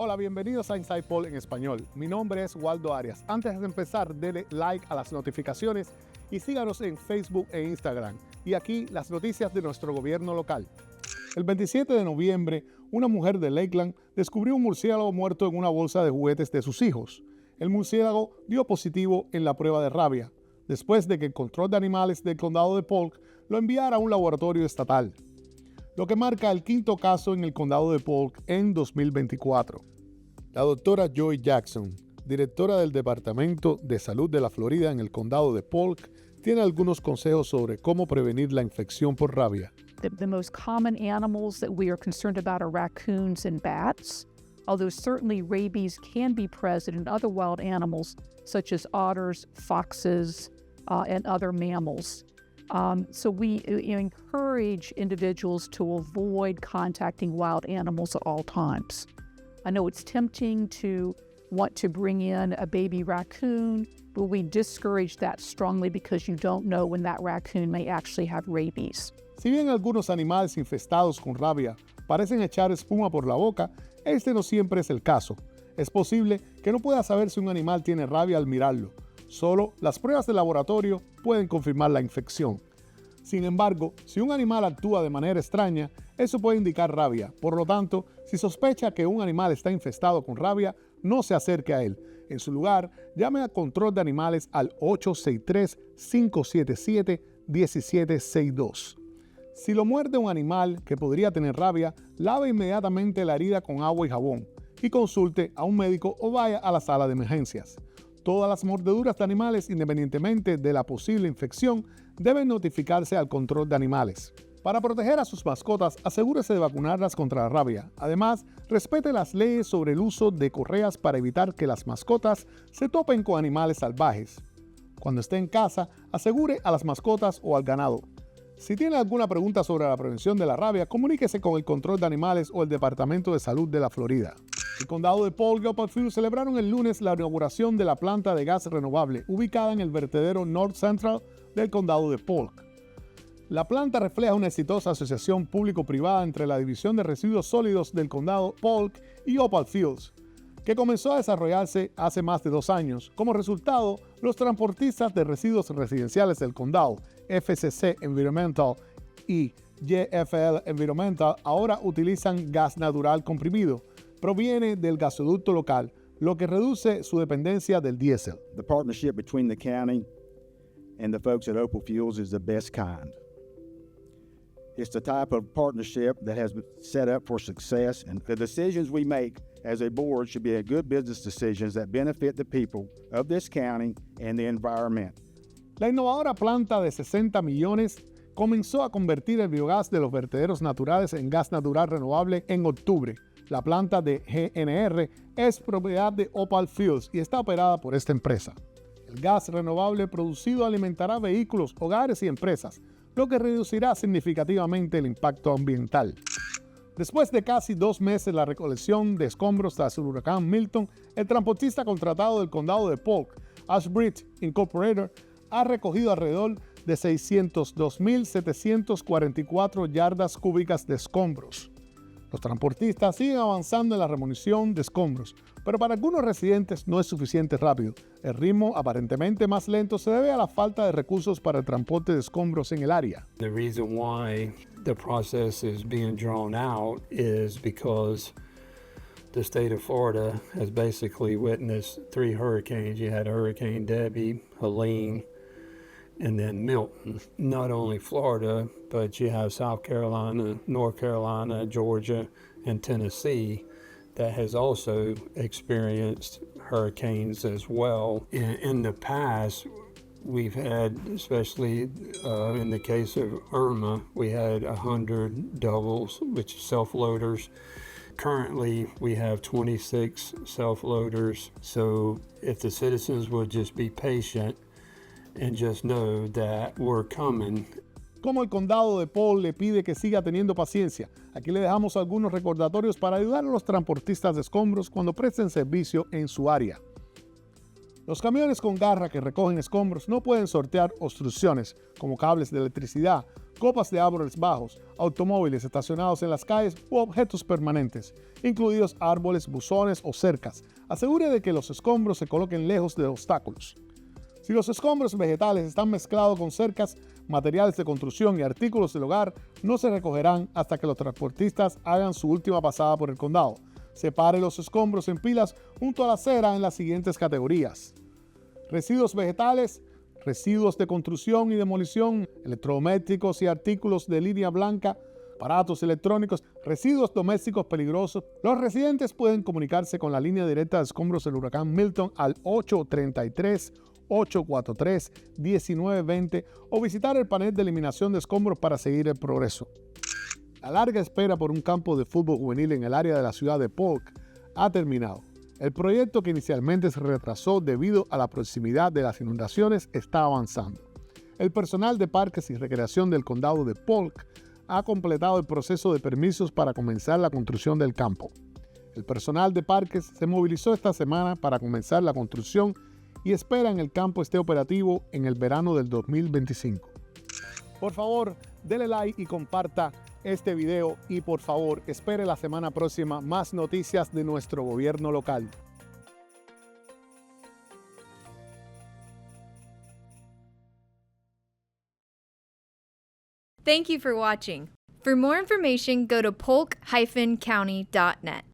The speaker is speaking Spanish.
Hola, bienvenidos a Inside Paul en español. Mi nombre es Waldo Arias. Antes de empezar, dele like a las notificaciones y síganos en Facebook e Instagram. Y aquí las noticias de nuestro gobierno local. El 27 de noviembre, una mujer de Lakeland descubrió un murciélago muerto en una bolsa de juguetes de sus hijos. El murciélago dio positivo en la prueba de rabia, después de que el control de animales del condado de Polk lo enviara a un laboratorio estatal, lo que marca el quinto caso en el condado de Polk en 2024. La doctora Joy Jackson, directora del Departamento de Salud de la Florida en el condado de Polk, tiene algunos consejos sobre cómo prevenir la infección por rabia. The most common animals that we are concerned about are raccoons and bats, although certainly rabies can be present in other wild animals such as otters, foxes, and other mammals. So we encourage individuals to avoid contacting wild animals at all times. I know it's tempting to want to bring in a baby raccoon, but we discourage that strongly because you don't know when that raccoon may actually have rabies. Si bien algunos animales infestados con rabia parecen echar espuma por la boca, este no siempre es el caso. Es posible que no puedas saber si un animal tiene rabia al mirarlo. Solo las pruebas de laboratorio pueden confirmar la infección. Sin embargo, si un animal actúa de manera extraña, eso puede indicar rabia. Por lo tanto, si sospecha que un animal está infestado con rabia, no se acerque a él. En su lugar, llame a Control de Animales al 863-577-1762. Si lo muerde un animal que podría tener rabia, lave inmediatamente la herida con agua y jabón y consulte a un médico o vaya a la sala de emergencias. Todas las mordeduras de animales, independientemente de la posible infección, deben notificarse al Control de Animales. Para proteger a sus mascotas, asegúrese de vacunarlas contra la rabia. Además, respete las leyes sobre el uso de correas para evitar que las mascotas se topen con animales salvajes. Cuando esté en casa, asegure a las mascotas o al ganado. Si tiene alguna pregunta sobre la prevención de la rabia, comuníquese con el Control de Animales o el Departamento de Salud de la Florida. El condado de Polk y Opal Fuels celebraron el lunes la inauguración de la planta de gas renovable ubicada en el vertedero North Central del condado de Polk. La planta refleja una exitosa asociación público-privada entre la División de Residuos Sólidos del condado Polk y Opal Fuels, que comenzó a desarrollarse hace más de 2 años. Como resultado, los transportistas de residuos residenciales del condado, FCC Environmental y JFL Environmental, ahora utilizan gas natural comprimido. Proviene del gasoducto local, lo que reduce su dependencia del diésel. The partnership between the county and the folks at Opal Fuels is the best kind. It's the type of partnership that has been set up for success, and the decisions we make as a board should be good business decisions that benefit the people of this county and the environment. La innovadora planta de 60 millones comenzó a convertir el biogás de los vertederos naturales en gas natural renovable en octubre. La planta de GNR es propiedad de Opal Fuels y está operada por esta empresa. El gas renovable producido alimentará vehículos, hogares y empresas, lo que reducirá significativamente el impacto ambiental. Después de casi 2 meses de la recolección de escombros tras el huracán Milton, el transportista contratado del condado de Polk, Ashbridge Incorporated, ha recogido alrededor de 602.744 yardas cúbicas de escombros. Los transportistas siguen avanzando en la remunición de escombros, pero para algunos residentes no es suficiente rápido. El ritmo aparentemente más lento se debe a la falta de recursos para el transporte de escombros en el área. The reason why the process is being drawn out is because the state of Florida has basically witnessed 3 hurricanes. You had Hurricane Debbie, Helene, and then Milton. Not only Florida, but you have South Carolina, North Carolina, Georgia, and Tennessee that has also experienced hurricanes as well. In the past, we've had, especially in the case of Irma, we had 100 doubles, which are self-loaders. Currently, we have 26 self-loaders. So if the citizens would just be patient and just know that we're coming. Como el condado de Polk le pide que siga teniendo paciencia, aquí le dejamos algunos recordatorios para ayudar a los transportistas de escombros cuando presten servicio en su área. Los camiones con garra que recogen escombros no pueden sortear obstrucciones como cables de electricidad, copas de árboles bajos, automóviles estacionados en las calles u objetos permanentes, incluidos árboles, buzones o cercas. Asegure de que los escombros se coloquen lejos de obstáculos. Si los escombros vegetales están mezclados con cercas, materiales de construcción y artículos del hogar, no se recogerán hasta que los transportistas hagan su última pasada por el condado. Separe los escombros en pilas junto a la acera en las siguientes categorías: residuos vegetales, residuos de construcción y demolición, electrodomésticos y artículos de línea blanca, aparatos electrónicos, residuos domésticos peligrosos. Los residentes pueden comunicarse con la línea directa de escombros del huracán Milton al 833-843-1920 o visitar el panel de eliminación de escombros para seguir el progreso. La larga espera por un campo de fútbol juvenil en el área de la ciudad de Polk ha terminado. El proyecto, que inicialmente se retrasó debido a la proximidad de las inundaciones, está avanzando. El personal de Parques y Recreación del condado de Polk ha completado el proceso de permisos para comenzar la construcción del campo. El personal de Parques se movilizó esta semana para comenzar la construcción y esperan que el campo esté operativo en el verano del 2025. Por favor, dele like y comparta este video y por favor, espere la semana próxima más noticias de nuestro gobierno local. Thank you for watching. For more information, go to polk-county.net.